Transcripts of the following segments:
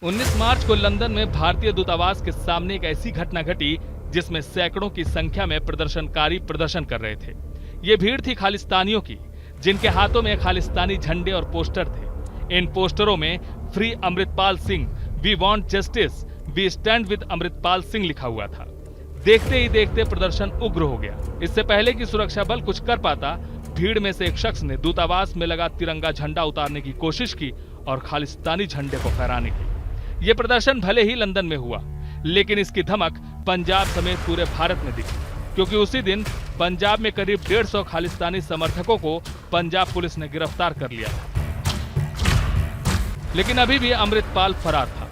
19 मार्च को लंदन में भारतीय दूतावास के सामने एक ऐसी घटना घटी जिसमें सैकड़ों की संख्या में प्रदर्शनकारी प्रदर्शन कर रहे थे। ये भीड़ थी खालिस्तानियों की, जिनके हाथों में खालिस्तानी झंडे और पोस्टर थे। इन पोस्टरों में free Amritpal Singh, we want justice, we stand with Amritpal Singh लिखा हुआ था। देखते ही देखते प्रदर्शन उग्र हो गया। इससे पहले कि सुरक्षा बल कुछ कर पाता, भीड़ में से एक शख्स ने दूतावास में लगा तिरंगा झंडा उतारने की कोशिश की और खालिस्तानी झंडे को फहराने की। ये प्रदर्शन भले ही लंदन में हुआ, लेकिन इसकी धमक पंजाब समेत पूरे भारत में दिखी, क्योंकि उसी दिन पंजाब में करीब 150 खालिस्तानी समर्थकों को पंजाब पुलिस ने गिरफ्तार कर लिया था। लेकिन अभी भी अमृतपाल फरार था।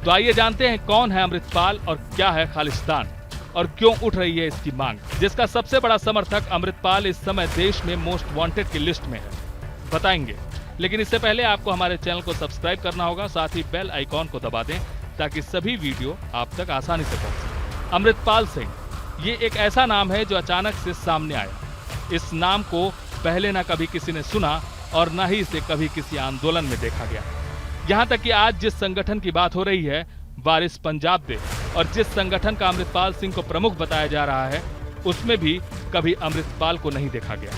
तो आइए जानते हैं कौन है अमृतपाल और क्या है खालिस्तान और क्यों उठ रही है इसकी मांग, जिसका सबसे बड़ा समर्थक अमृतपाल इस समय देश में मोस्ट वांटेड की लिस्ट में है, बताएंगे। लेकिन इससे पहले आपको हमारे चैनल को सब्सक्राइब करना होगा, साथ ही बेल आइकॉन को दबा दें ताकि सभी वीडियो आप तक आसानी से पहुंचे। अमृतपाल सिंह ये एक ऐसा नाम है जो अचानक से सामने आया। इस नाम को पहले ना कभी किसी ने सुना और ना ही इसे कभी किसी आंदोलन में देखा गया। यहाँ तक कि आज जिस संगठन की बात हो रही है, वारिस पंजाब दे, और जिस संगठन का अमृतपाल सिंह को प्रमुख बताया जा रहा है, उसमें भी कभी अमृतपाल को नहीं देखा गया।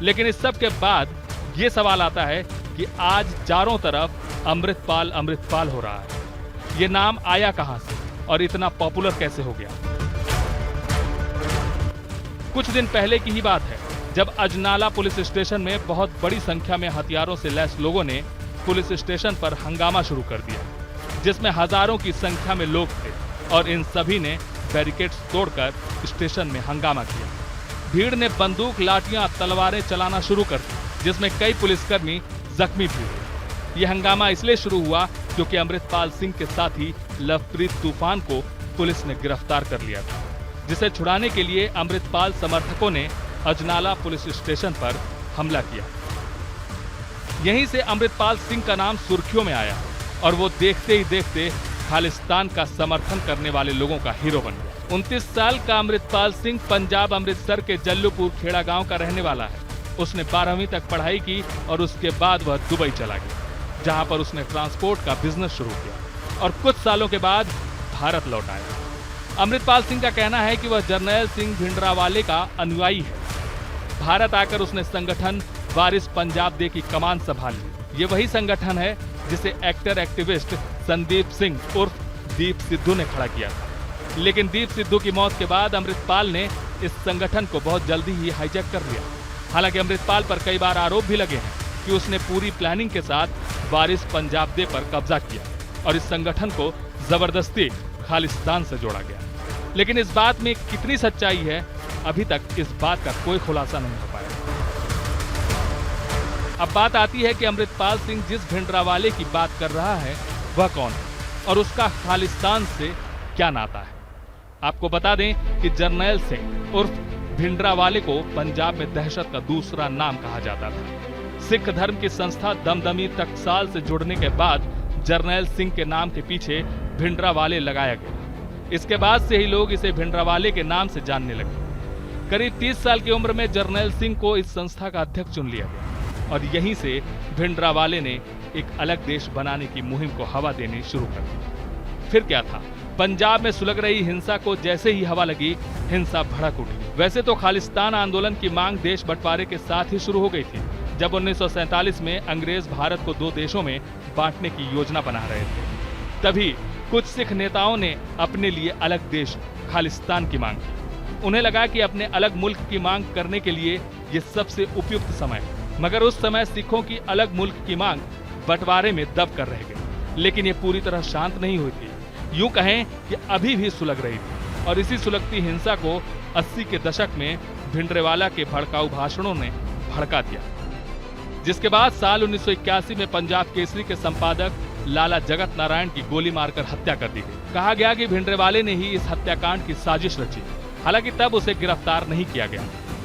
लेकिन इस सब के बाद ये सवाल आता है कि आज चारों तरफ अमृतपाल अमृतपाल हो रहा है। ये नाम आया कहां से और इतना पॉपुलर कैसे हो गया? कुछ दिन पहले की ही बात है, जब अजनाला पुलिस स्टेशन में बहुत बड़ी संख्या में हथियारों से लैस लोगों ने पुलिस स्टेशन पर हंगामा शुरू कर दिया, जिसमें हजारों की संख्या में लोग थे और इन सभी ने बैरिकेड्स तोड़कर स्टेशन में हंगामा किया। भीड़ ने बंदूक, लाठियां, तलवारें चलाना शुरू कर दी, जिसमें कई पुलिसकर्मी जख्मी भी हुए। यह हंगामा इसलिए शुरू हुआ क्योंकि अमृतपाल सिंह के साथी लवप्रीत तूफान को पुलिस ने गिरफ्तार कर लिया था, जिसे छुड़ाने के लिए अमृतपाल समर्थकों ने अजनाला पुलिस स्टेशन पर हमला किया। यहीं से अमृतपाल सिंह का नाम सुर्खियों में आया और वो देखते ही देखते खालिस्तान का समर्थन करने वाले लोगों का हीरो बन गया। 29 साल का अमृतपाल सिंह पंजाब अमृतसर के जल्लूपुर खेड़ा गांव का रहने वाला है। उसने 12वीं तक पढ़ाई की और उसके बाद वह दुबई चला गया, जहां पर उसने ट्रांसपोर्ट का बिजनेस शुरू किया और कुछ सालों के बाद भारत लौट आया। अमृतपाल सिंह का कहना है कि वह जर्नैल सिंह भिंडरावाले का अनुयायी है। भारत आकर उसने संगठन वारिस पंजाब दे की कमान संभाल ली। ये वही संगठन है जिसे एक्टर एक्टिविस्ट संदीप सिंह उर्फ दीप सिद्धू ने खड़ा किया था। लेकिन दीप सिद्धू की मौत के बाद अमृतपाल ने इस संगठन को बहुत जल्दी ही हाईजैक कर लिया। हालांकि अमृतपाल पर कई बार आरोप भी लगे हैं कि उसने पूरी प्लानिंग के साथ वारिस पंजाब दे पर कब्जा किया और इस संगठन को जबरदस्ती खालिस्तान से जोड़ा गया। लेकिन इस बात में कितनी सच्चाई है, अभी तक इस बात का कोई खुलासा नहीं हो पाया। अब बात आती है कि अमृतपाल सिंह जिस भिंडरावाले की बात कर रहा है वह कौन है और उसका खालिस्तान से क्या नाता है। आपको बता दें कि जर्नैल सिंह उर्फ भिंडरावाले को पंजाब में दहशत का दूसरा नाम कहा जाता था। सिख धर्म की संस्था दमदमी टकसाल से जुड़ने के बाद जर्नैल सिंह के नाम के पीछे भिंडरावाले लगाया गया। इसके बाद से ही लोग इसे भिंडरावाले के नाम से जानने लगे। करीब 30 साल की उम्र में जर्नैल सिंह को इस संस्था का अध्यक्ष चुन लिया गया और यहीं से भिंडरावाले ने एक अलग देश बनाने की मुहिम को हवा देनी शुरू कर दी। फिर क्या था, पंजाब में सुलग रही हिंसा को जैसे ही हवा लगी, हिंसा भड़क उठी। वैसे तो खालिस्तान आंदोलन की मांग देश बंटवारे के साथ ही शुरू हो गई थी, जब 1947 में अंग्रेज भारत को 2 देशों में बांटने की योजना बना रहे थे। तभी कुछ सिख नेताओं ने अपने लिए अलग देश खालिस्तान की मांग की। उन्हें लगा कि अपने अलग मुल्क की मांग करने के लिए ये सबसे उपयुक्त समय है। मगर उस समय सिखों की अलग मुल्क की मांग बंटवारे में दब कर रह गई। लेकिन ये पूरी तरह शांत नहीं हुई थी, यूं कहें कि अभी भी सुलग रही थी। और इसी सुलगती हिंसा को 80 के दशक में भिंडरावाला के भड़काऊ भाषणों ने भड़का दिया, जिसके बाद साल 1981 में पंजाब केसरी के संपादक लाला जगत नारायण की गोली मारकर हत्या कर दी गई। कहा गया कि भिंडरावाले ने ही इस हत्याकांड की साजिश रची। हालांकि तब उसे गिरफ्तार नहीं किया गया।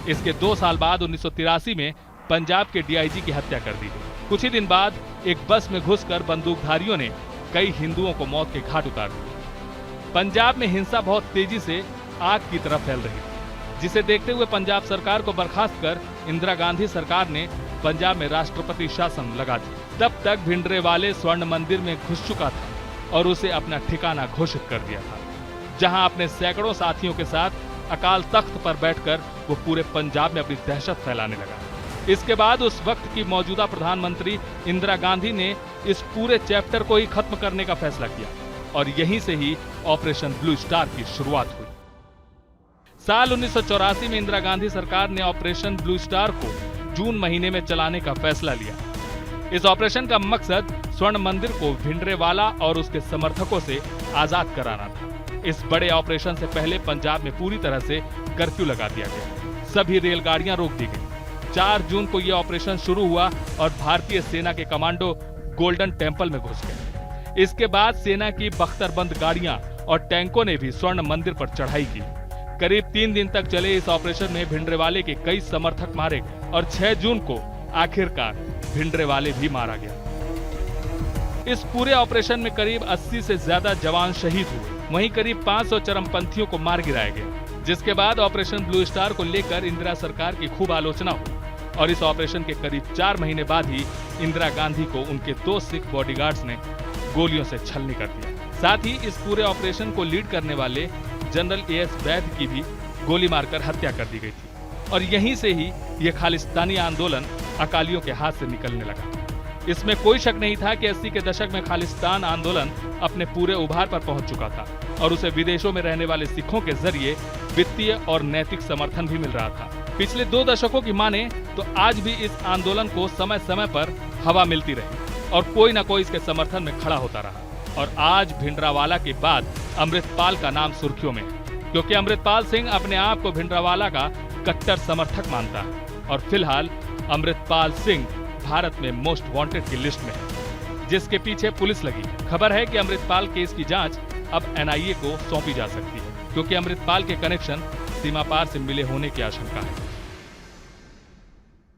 इसके 2 साल बाद 1983 में पंजाब के डीआईजी की हत्या कर दी गई। कुछ ही दिन बाद एक बस में घुसकर बंदूकधारियों ने कई हिंदुओं को मौत के घाट उतार दिया। पंजाब में हिंसा बहुत तेजी से आग की तरफ फैल रही थी, जिसे देखते हुए पंजाब सरकार को बर्खास्त कर इंदिरा गांधी सरकार ने पंजाब में राष्ट्रपति शासन लगा दिया। तब तक भिंडरावाले स्वर्ण मंदिर में घुस चुका था और उसे अपना ठिकाना घोषित कर दिया था, जहां अपने सैकड़ों साथियों के साथ अकाल तख्त पर बैठकर वो पूरे पंजाब में अपनी दहशत फैलाने लगा। इसके बाद उस वक्त की मौजूदा प्रधानमंत्री इंदिरा गांधी ने इस पूरे चैप्टर को ही खत्म करने का फैसला किया और यहीं से ही ऑपरेशन ब्लू स्टार की शुरुआत हुई। साल 1984 में इंदिरा गांधी सरकार ने ऑपरेशन ब्लू स्टार को जून महीने में चलाने का फैसला लिया। इस ऑपरेशन का मकसद स्वर्ण मंदिर को भिंडरेवाला और उसके समर्थकों से आजाद कराना था। इस बड़े ऑपरेशन से पहले पंजाब में पूरी तरह से कर्फ्यू लगा दिया गया, सभी रेलगाड़ियां रोक दी गई। 4 जून को यह ऑपरेशन शुरू हुआ और भारतीय सेना के कमांडो गोल्डन टेम्पल में घुस गए। इसके बाद सेना की बख्तरबंद गाड़ियां और टैंकों ने भी स्वर्ण मंदिर पर चढ़ाई की। करीब 3 दिन तक चले इस ऑपरेशन में भिंडरेवाले के कई समर्थक मारे गए और 6 जून को आखिरकार भिंडरेवाले भी मारा गया। इस पूरे ऑपरेशन में करीब 80 से ज्यादा जवान शहीद हुए, वहीं करीब 500 चरमपंथियों को मार गिराया गया। जिसके बाद ऑपरेशन ब्लू स्टार को लेकर इंदिरा सरकार की खूब आलोचना हुई और इस ऑपरेशन के करीब 4 महीने बाद ही इंदिरा गांधी को उनके 2 सिख बॉडीगार्ड्स ने गोलियों से छलनी कर दिया। साथ ही इस पूरे ऑपरेशन को लीड करने वाले जनरल A.S. वैद की भी गोली मारकर हत्या कर दी गई थी और यहीं से ही यह खालिस्तानी आंदोलन अकालियों के हाथ से निकलने लगा। इसमें कोई शक नहीं था कि 80 के दशक में खालिस्तान आंदोलन अपने पूरे उभार पर पहुंच चुका था और उसे विदेशों में रहने वाले सिखों के जरिए वित्तीय और नैतिक समर्थन भी मिल रहा था। पिछले 2 दशकों की माने तो आज भी इस आंदोलन को समय समय पर हवा मिलती रही और कोई ना कोई इसके समर्थन में खड़ा होता रहा। और आज भिंडरावाला के बाद अमृतपाल का नाम सुर्खियों में है, क्योंकि अमृतपाल सिंह अपने आप को भिंडरावाला का कट्टर समर्थक मानता है और फिलहाल अमृतपाल सिंह भारत में मोस्ट वांटेड की लिस्ट में है, जिसके पीछे पुलिस लगी। खबर है कि अमृतपाल केस की जांच अब NIA को सौंपी जा सकती है, क्योंकि अमृतपाल के कनेक्शन सीमा पार से मिले होने की आशंका है।